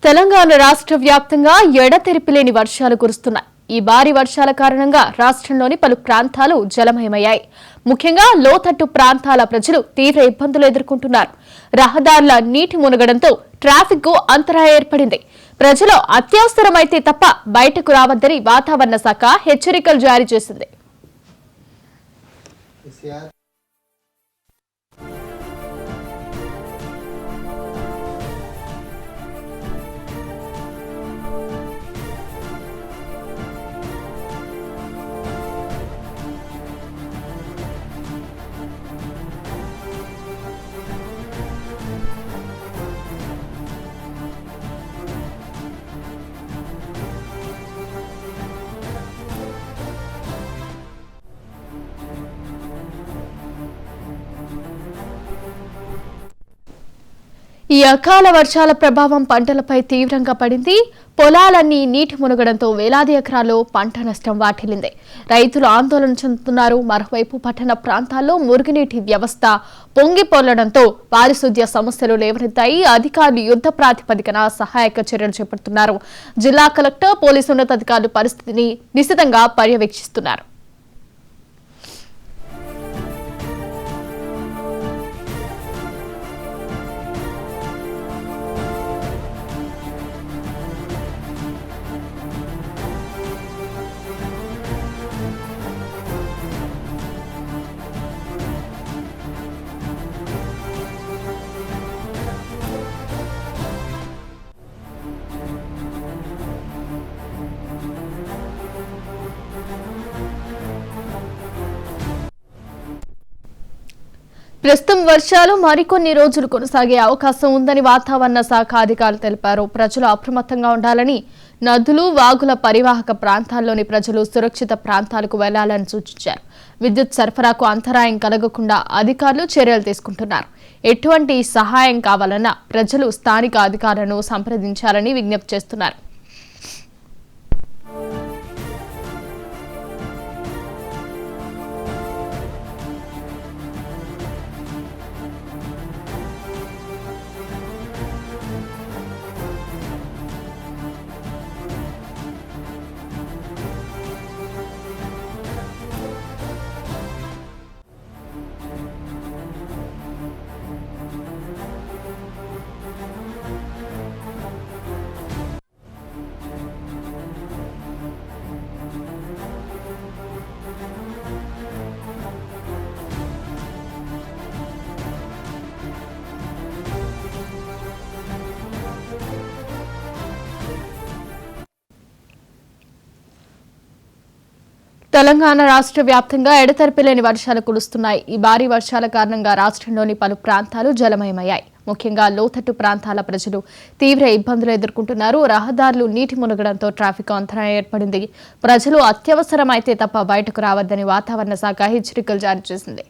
తెలంగాణ రాష్ట్ర వ్యాప్తంగా ఎడతెరిపిలేని వర్షాలు కురుస్తున్నాయి. ఈ భారీ వర్షాల కారణంగా రాష్ట్రంలోని పలు ప్రాంతాలు జలమయమయ్యాయి. ముఖ్యంగా లోతట్టు ప్రాంతాల ప్రజలు తీవ్ర ఇబ్బందులు ఎదుర్కొంటున్నారు. రహదారుల నీటి మునగడంతో ట్రాఫిక్ కు అంతరాయం ఏర్పడింది. ప్రజలు అత్యవసరమైతే తప్ప బయటకు రావద్దని వాతావరణ శాఖ హెచ్చరికలు జారీ చేసింది. ఈ అకాల వర్షాల ప్రభావం పంటలపై తీవ్రంగా పడింది. పొలాలన్నీ నీటి మునగడంతో వేలాది ఎకరాల్లో పంట నష్టం వాటిల్లింది. రైతులు ఆందోళన చెందుతున్నారు. మరోవైపు పట్టణ ప్రాంతాల్లో మురుగునీటి వ్యవస్థ పొంగిపొర్లడంతో పారిశుద్ధ్య సమస్యలు లేవనెత్తాయి. అధికారులు యుద్ధ ప్రాతిపదికన సహాయక చర్యలు చేపడుతున్నారు. జిల్లా కలెక్టర్, పోలీసు ఉన్నతాధికారులు పరిస్థితిని నిశితంగా పర్యవేక్షిస్తున్నారు. ప్రస్తుతం వర్షాలు మరికొన్ని రోజులు కొనసాగే అవకాశం ఉందని వాతావరణ శాఖ అధికారులు తెలిపారు. ప్రజలు అప్రమత్తంగా ఉండాలని, నదులు, వాగుల పరివాహక ప్రాంతాల్లోని ప్రజలు సురక్షిత ప్రాంతాలకు వెళ్లాలని సూచించారు. విద్యుత్ సరఫరాకు అంతరాయం కలగకుండా అధికారులు చర్యలు తీసుకుంటున్నారు. ఎటువంటి సహాయం కావాలన్నా ప్రజలు స్థానిక అధికారులను సంప్రదించాలని విజ్ఞప్తి చేస్తున్నారు. తెలంగాణ రాష్ట్ర వ్యాప్తంగా ఎడతెరిపిలేని వర్షాలు కురుస్తున్నాయి. ఈ భారీ వర్షాల కారణంగా రాష్ట్రంలోని పలు ప్రాంతాలు జలమయమయ్యాయి. ముఖ్యంగా లోతట్టు ప్రాంతాల ప్రజలు తీవ్ర ఇబ్బందులు ఎదుర్కొంటున్నారు. రహదారులు నీటి మునగడంతో ట్రాఫిక్ అంతరాయం ఏర్పడింది. ప్రజలు అత్యవసరమైతే తప్ప బయటకు రావద్దని వాతావరణ శాఖ హెచ్చరికలు జారీ చేసింది.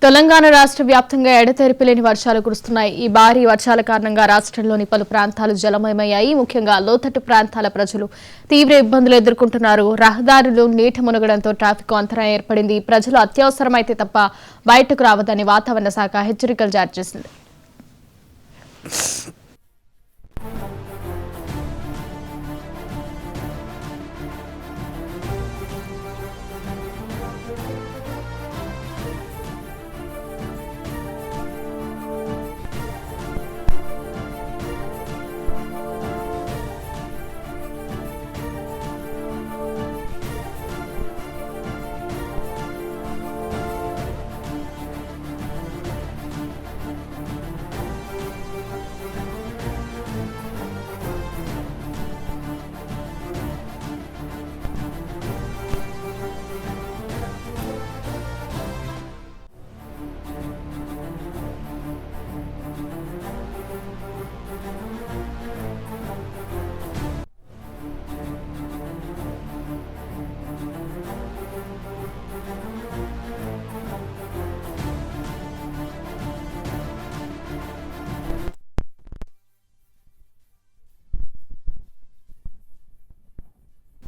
తెలంగాణ రాష్ట్ర వ్యాప్తంగా ఎడతెరిపిలేని వర్షాలు కురుస్తున్నాయి. ఈ భారీ వర్షాల కారణంగా రాష్ట్రంలోని పలు ప్రాంతాలు జలమయమయ్యాయి. ముఖ్యంగా లోతట్టు ప్రాంతాల ప్రజలు తీవ్ర ఇబ్బందులు ఎదుర్కొంటున్నారు. రహదారులు నీటి మునగడంతో ట్రాఫిక్ అంతరాయం ఏర్పడింది. ప్రజలు అత్యవసరమైతే తప్ప బయటకు రావద్దని వాతావరణ శాఖ హెచ్చరికలు జారీ చేసింది.